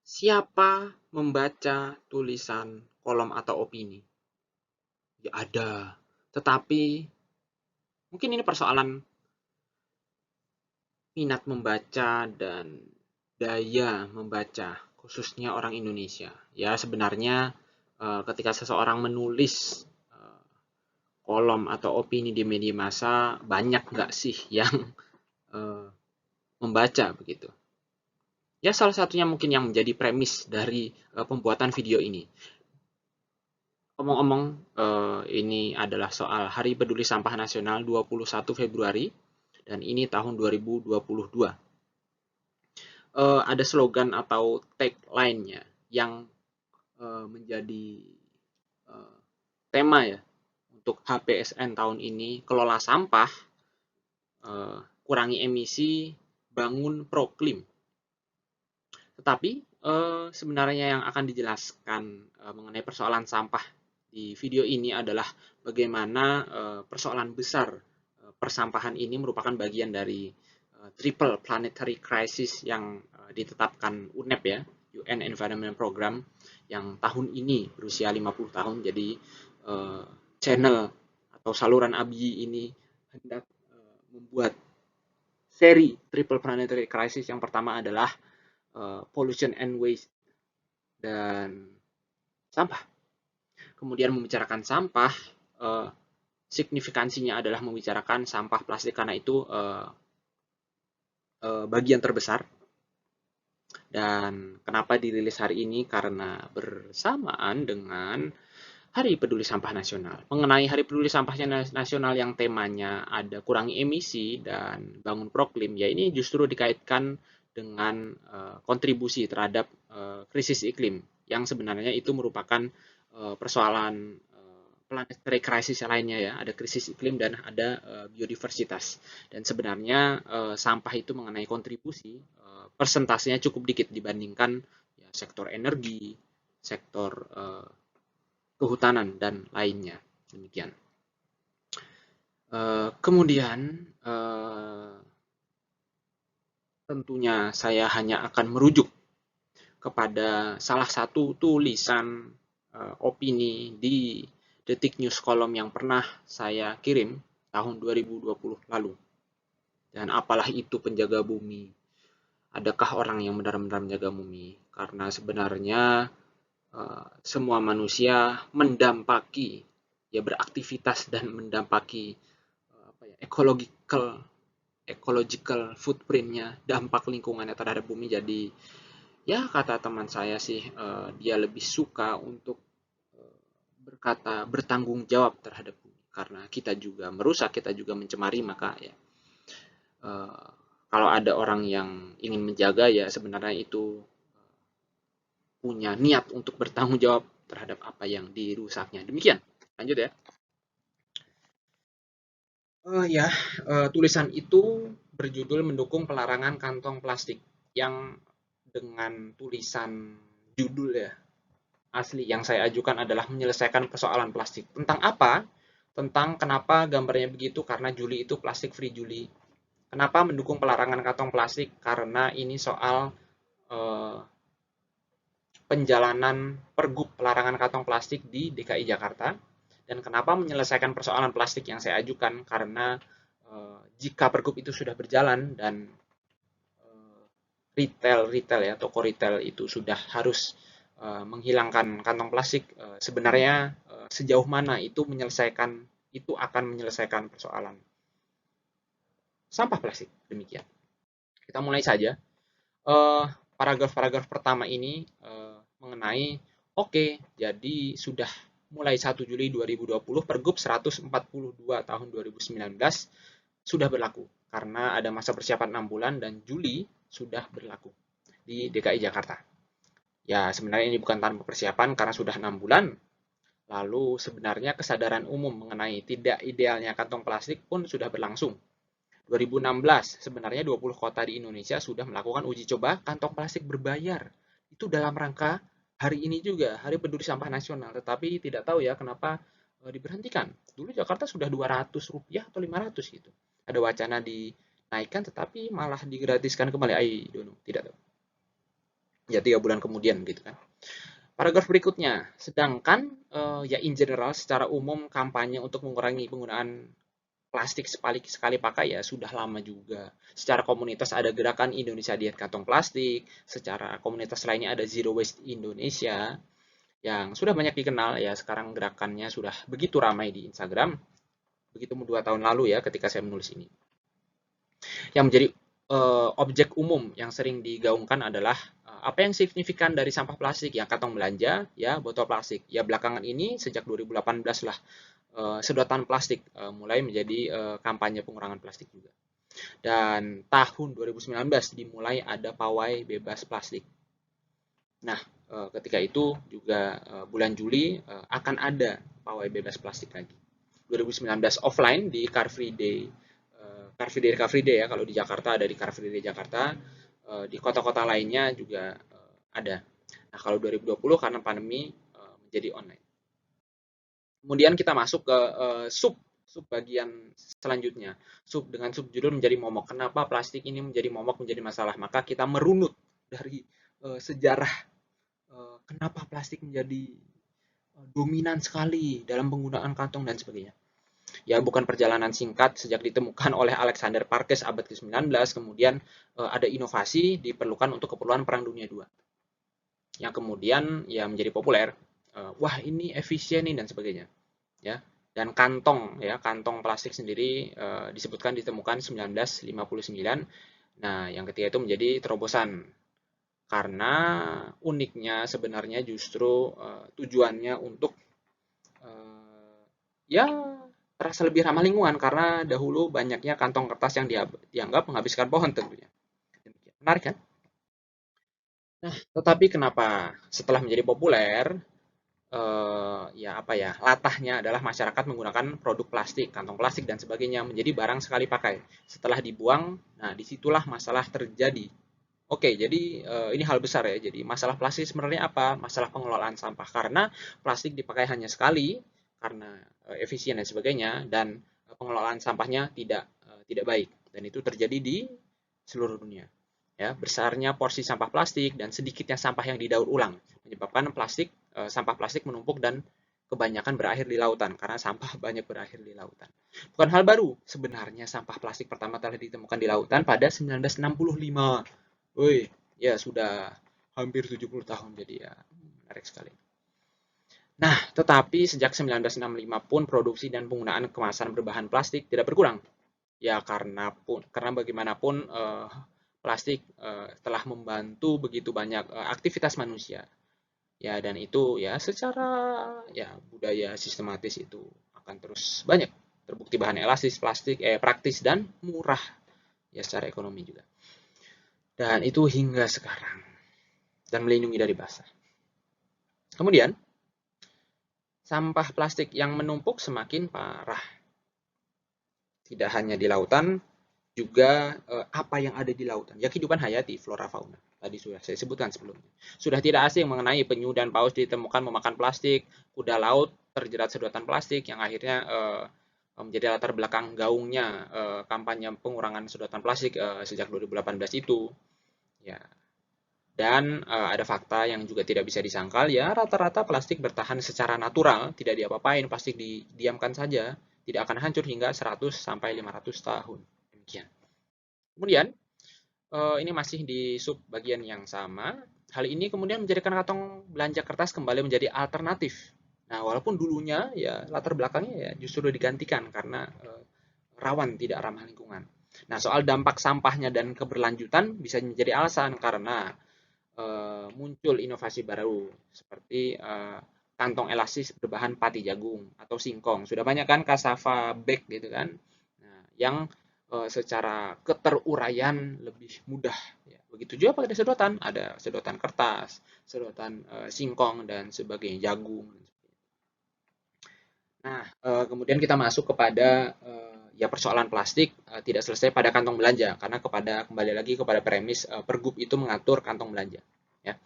Siapa membaca tulisan kolom atau opini? Ya ada. Tetapi mungkin ini persoalan minat membaca dan daya membaca, khususnya orang Indonesia. Ya sebenarnya ketika seseorang menulis eh, kolom atau opini di media massa, banyak nggak sih yang eh, membaca begitu? Ya salah satunya mungkin yang menjadi premis dari pembuatan video ini. Omong-omong, ini adalah soal Hari Peduli Sampah Nasional 21 Februari, dan ini tahun 2022. Ada slogan atau tagline-nya yang menjadi eh, tema ya untuk HPSN tahun ini, kelola sampah, kurangi emisi, bangun proklim. Tetapi sebenarnya yang akan dijelaskan mengenai persoalan sampah di video ini adalah bagaimana persoalan besar persampahan ini merupakan bagian dari triple planetary crisis yang ditetapkan UNEP ya, UN Environment Program, yang tahun ini berusia 50 tahun. Jadi channel atau saluran ABI ini hendak membuat seri triple planetary crisis. Yang pertama adalah pollution and waste dan sampah. Kemudian membicarakan sampah, signifikansinya adalah membicarakan sampah plastik karena itu bagian terbesar. Dan kenapa dirilis hari ini? Karena bersamaan dengan Hari Peduli Sampah Nasional. Mengenai Hari Peduli Sampah Nasional yang temanya ada kurangi emisi dan bangun proklim, ya ini justru dikaitkan dengan kontribusi terhadap krisis iklim yang sebenarnya itu merupakan persoalan planetary crisis lainnya ya, ada krisis iklim dan ada biodiversitas. Dan sebenarnya sampah itu mengenai kontribusi persentasenya cukup dikit dibandingkan ya, sektor energi, sektor kehutanan dan lainnya. Demikian. Kemudian tentunya saya hanya akan merujuk kepada salah satu tulisan opini di Detik News kolom yang pernah saya kirim tahun 2020 lalu. Dan apalah itu penjaga bumi? Adakah orang yang benar-benar menjaga bumi? Karena sebenarnya semua manusia mendampaki, ya beraktivitas dan mendampaki ecological footprintnya, dampak lingkungannya terhadap bumi. Jadi ya kata teman saya sih dia lebih suka untuk berkata bertanggung jawab terhadap bumi karena kita juga merusak, kita juga mencemari, maka ya kalau ada orang yang ingin menjaga ya sebenarnya itu punya niat untuk bertanggung jawab terhadap apa yang dirusaknya. Demikian. Lanjut ya. Ya, tulisan itu berjudul mendukung pelarangan kantong plastik yang dengan tulisan judul ya asli yang saya ajukan adalah menyelesaikan persoalan plastik. Tentang apa? Tentang kenapa gambarnya begitu, karena Juli itu plastik free Juli. Kenapa mendukung pelarangan kantong plastik? Karena ini soal eh, penjalanan pergub pelarangan kantong plastik di DKI Jakarta. Dan kenapa menyelesaikan persoalan plastik yang saya ajukan? Karena jika pergub itu sudah berjalan dan retail ya, toko retail itu sudah harus menghilangkan kantong plastik, sebenarnya sejauh mana itu akan menyelesaikan persoalan sampah plastik. Demikian. Kita mulai saja. Paragraf-paragraf pertama ini mengenai jadi sudah mulai 1 Juli 2020 Pergub 142 tahun 2019 sudah berlaku karena ada masa persiapan 6 bulan dan Juli sudah berlaku di DKI Jakarta. Ya, sebenarnya ini bukan tanpa persiapan karena sudah 6 bulan. Lalu sebenarnya kesadaran umum mengenai tidak idealnya kantong plastik pun sudah berlangsung. 2016, sebenarnya 20 kota di Indonesia sudah melakukan uji coba kantong plastik berbayar. Itu dalam rangka hari ini juga, Hari Peduli Sampah Nasional. Tetapi tidak tahu ya kenapa diberhentikan. Dulu Jakarta sudah Rp200 atau 500 gitu. Ada wacana dinaikkan tetapi malah digratiskan kembali. I don't know, tidak tahu. Ya 3 bulan kemudian gitu kan. Paragraf berikutnya, sedangkan ya in general secara umum kampanye untuk mengurangi penggunaan plastik sekali pakai ya sudah lama juga. Secara komunitas ada gerakan Indonesia Diet Kantong Plastik, secara komunitas lainnya ada Zero Waste Indonesia yang sudah banyak dikenal ya. Sekarang gerakannya sudah begitu ramai di Instagram, begitu 2 tahun lalu ya ketika saya menulis ini. Yang menjadi objek umum yang sering digaungkan adalah apa yang signifikan dari sampah plastik ya, kantong belanja ya, botol plastik ya. Belakangan ini sejak 2018 lah sedotan plastik mulai menjadi kampanye pengurangan plastik juga. Dan tahun 2019 dimulai ada pawai bebas plastik. Nah, ketika itu juga bulan Juli akan ada pawai bebas plastik lagi. 2019 offline di Car Free Day, Car Free Day ya, kalau di Jakarta ada di Car Free Day Jakarta, di kota-kota lainnya juga ada. Nah, kalau 2020 karena pandemi menjadi online. Kemudian kita masuk ke sub bagian selanjutnya. Dengan subjudul menjadi momok. Kenapa plastik ini menjadi momok, menjadi masalah? Maka kita merunut dari sejarah kenapa plastik menjadi dominan sekali dalam penggunaan kantong dan sebagainya. Ya, bukan perjalanan singkat sejak ditemukan oleh Alexander Parkes abad ke-19, kemudian ada inovasi diperlukan untuk keperluan Perang Dunia II. Yang kemudian ya menjadi populer. Wah, ini efisien nih dan sebagainya. Ya. Dan kantong ya, kantong plastik sendiri disebutkan ditemukan 1959. Nah, yang ketiga itu menjadi terobosan karena uniknya sebenarnya justru tujuannya untuk ya terasa lebih ramah lingkungan karena dahulu banyaknya kantong kertas yang dianggap menghabiskan pohon tentunya. Menarik kan? Nah, tetapi kenapa setelah menjadi populer ya apa ya, latahnya adalah masyarakat menggunakan produk plastik, kantong plastik dan sebagainya menjadi barang sekali pakai. Setelah dibuang, nah disitulah masalah terjadi. Oke, jadi ini hal besar ya. Jadi masalah plastik sebenarnya apa? Masalah pengelolaan sampah karena plastik dipakai hanya sekali karena efisien dan sebagainya dan pengelolaan sampahnya tidak baik dan itu terjadi di seluruh dunia. Ya, besarnya porsi sampah plastik dan sedikitnya sampah yang didaur ulang menyebabkan sampah plastik menumpuk dan kebanyakan berakhir di lautan karena sampah banyak berakhir di lautan. Bukan hal baru, sebenarnya sampah plastik pertama telah ditemukan di lautan pada 1965. Woi, ya sudah hampir 70 tahun jadi ya menarik sekali. Nah, tetapi sejak 1965 pun produksi dan penggunaan kemasan berbahan plastik tidak berkurang. Ya karena bagaimanapun plastik telah membantu begitu banyak aktivitas manusia. Ya dan itu ya secara ya budaya sistematis itu akan terus banyak terbukti bahan elastis, plastik praktis dan murah ya secara ekonomi juga. Dan itu hingga sekarang dan melindungi dari basah. Kemudian sampah plastik yang menumpuk semakin parah. Tidak hanya di lautan, juga apa yang ada di lautan. Ya kehidupan hayati, flora fauna. Tadi sudah saya sebutkan sebelumnya. Sudah tidak asing mengenai penyu dan paus ditemukan memakan plastik, kuda laut terjerat sedotan plastik yang akhirnya menjadi latar belakang gaungnya kampanye pengurangan sedotan plastik sejak 2018 itu. Ya. Dan ada fakta yang juga tidak bisa disangkal, ya rata-rata plastik bertahan secara natural, tidak diapa-apain, plastik didiamkan saja, tidak akan hancur hingga 100 sampai 500 tahun. Demikian. Kemudian, ini masih di sub bagian yang sama. Hal ini kemudian menjadikan kantong belanja kertas kembali menjadi alternatif. Nah, walaupun dulunya ya latar belakangnya ya justru digantikan karena rawan tidak ramah lingkungan. Nah, soal dampak sampahnya dan keberlanjutan bisa menjadi alasan karena muncul inovasi baru seperti kantong elastis berbahan pati jagung atau singkong. Sudah banyak kan cassava bag gitu kan, nah, yang secara keteruraian lebih mudah. Ya, begitu juga pada sedotan, ada sedotan kertas, sedotan singkong dan sebagainya, jagung. Nah, kemudian kita masuk kepada ya persoalan plastik tidak selesai pada kantong belanja karena kembali lagi kepada premis Pergub itu mengatur kantong belanja ya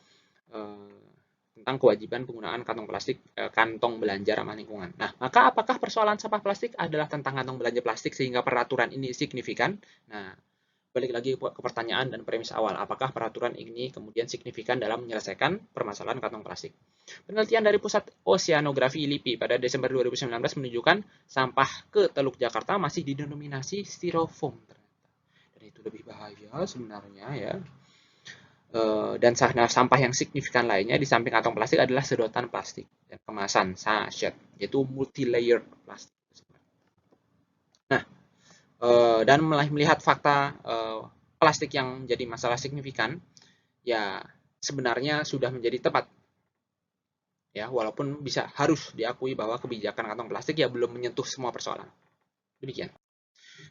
tentang kewajiban penggunaan kantong plastik kantong belanja ramah lingkungan. Nah, maka apakah persoalan sampah plastik adalah tentang kantong belanja plastik sehingga peraturan ini signifikan? Nah, balik lagi ke pertanyaan dan premis awal, apakah peraturan ini kemudian signifikan dalam menyelesaikan permasalahan kantong plastik? Penelitian dari Pusat Oseanografi LIPI pada Desember 2019 menunjukkan sampah ke Teluk Jakarta masih didominasi styrofoam ternyata. Dan itu lebih bahaya sebenarnya ya. Dan sampah yang signifikan lainnya di samping kantong plastik adalah sedotan plastik dan kemasan sachet, yaitu multi-layer plastik. Nah, dan melihat fakta plastik yang menjadi masalah signifikan, ya sebenarnya sudah menjadi tepat. Ya, walaupun harus diakui bahwa kebijakan kantong plastik ya belum menyentuh semua persoalan. Demikian.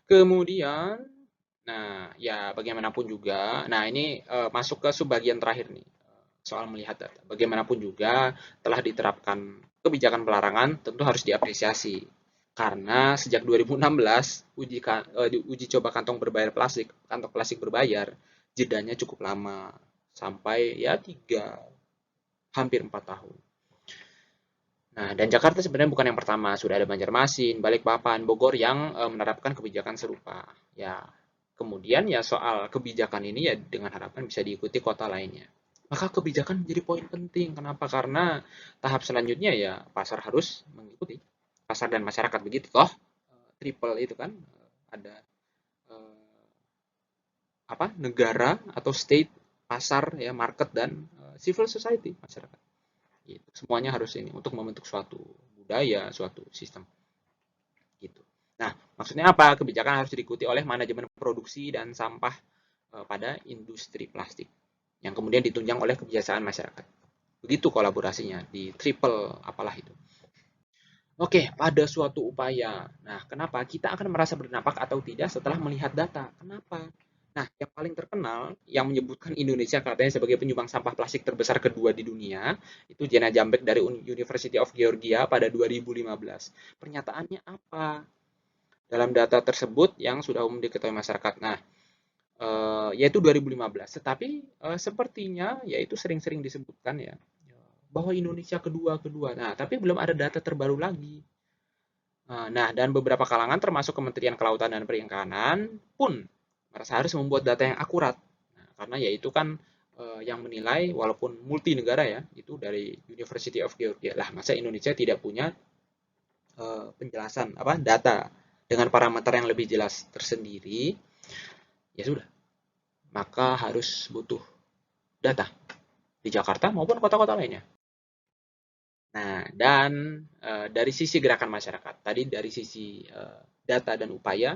Kemudian, nah ya bagaimanapun juga, nah ini masuk ke subbagian terakhir nih, soal melihat data. Bagaimanapun juga telah diterapkan kebijakan pelarangan tentu harus diapresiasi. Karena sejak 2016 uji coba kantong plastik berbayar, jedanya cukup lama sampai ya hampir 4 tahun. Nah, dan Jakarta sebenarnya bukan yang pertama, sudah ada Banjarmasin, Balikpapan, Bogor yang menerapkan kebijakan serupa. Ya, kemudian ya soal kebijakan ini ya dengan harapan bisa diikuti kota lainnya. Maka kebijakan menjadi poin penting. Kenapa? Karena tahap selanjutnya ya pasar harus mengikuti. Pasar dan masyarakat begitu toh. Triple itu kan ada negara atau state, pasar ya, market dan civil society, masyarakat. Gitu. Semuanya harus ini untuk membentuk suatu budaya, suatu sistem. Gitu. Nah, maksudnya apa? Kebijakan harus diikuti oleh manajemen produksi dan sampah pada industri plastik yang kemudian ditunjang oleh kebiasaan masyarakat. Begitu kolaborasinya di triple apalah itu. Oke, pada suatu upaya. Nah, kenapa kita akan merasa berdampak atau tidak setelah melihat data? Kenapa? Nah, yang paling terkenal yang menyebutkan Indonesia katanya sebagai penyumbang sampah plastik terbesar kedua di dunia, itu Jana Jambek dari University of Georgia pada 2015. Pernyataannya apa? Dalam data tersebut yang sudah umum diketahui masyarakat. Nah, yaitu 2015. Tetapi sepertinya yaitu sering-sering disebutkan ya bahwa Indonesia kedua. Nah, tapi belum ada data terbaru lagi. Nah, dan beberapa kalangan termasuk Kementerian Kelautan dan Perikanan pun merasa harus membuat data yang akurat. Nah, karena yaitu kan yang menilai walaupun multi negara ya, itu dari University of Georgia. Lah, masa Indonesia tidak punya penjelasan data dengan parameter yang lebih jelas tersendiri? Ya sudah. Maka harus butuh data di Jakarta maupun kota-kota lainnya. Nah, dan dari sisi gerakan masyarakat, tadi dari sisi data dan upaya,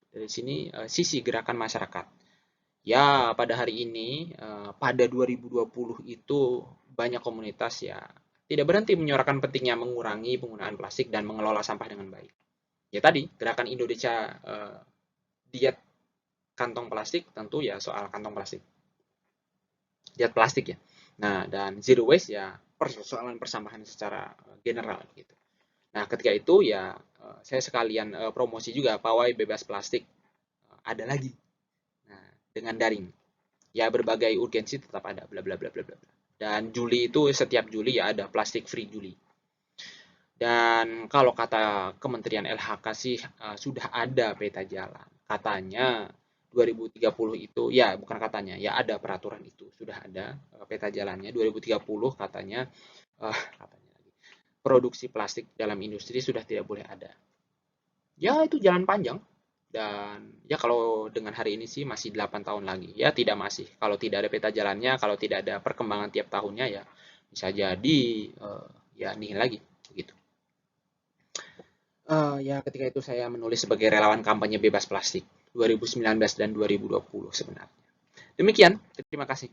dari sini sisi gerakan masyarakat. Ya, pada hari ini, pada 2020 itu banyak komunitas ya tidak berhenti menyuarakan pentingnya mengurangi penggunaan plastik dan mengelola sampah dengan baik. Ya tadi, gerakan Indonesia diet kantong plastik, tentu ya soal kantong plastik. Diet plastik ya. Nah, dan zero waste ya persoalan persampahan secara general gitu. Nah, ketika itu ya saya sekalian promosi juga pawai bebas plastik ada lagi. Nah, dengan daring. Ya berbagai urgensi tetap ada bla bla bla bla bla. Dan Juli itu setiap Juli ya ada plastik free Juli. Dan kalau kata Kementerian LHK sih sudah ada peta jalan. Katanya 2030 itu ya bukan katanya ya ada peraturan itu sudah ada peta jalannya 2030 katanya produksi plastik dalam industri sudah tidak boleh ada. Ya itu jalan panjang dan ya kalau dengan hari ini sih masih 8 tahun lagi. Ya tidak masih. Kalau tidak ada peta jalannya, kalau tidak ada perkembangan tiap tahunnya ya bisa jadi ya nihil lagi begitu. Ya ketika itu saya menulis sebagai relawan kampanye bebas plastik 2019 dan 2020 sebenarnya. Demikian, terima kasih.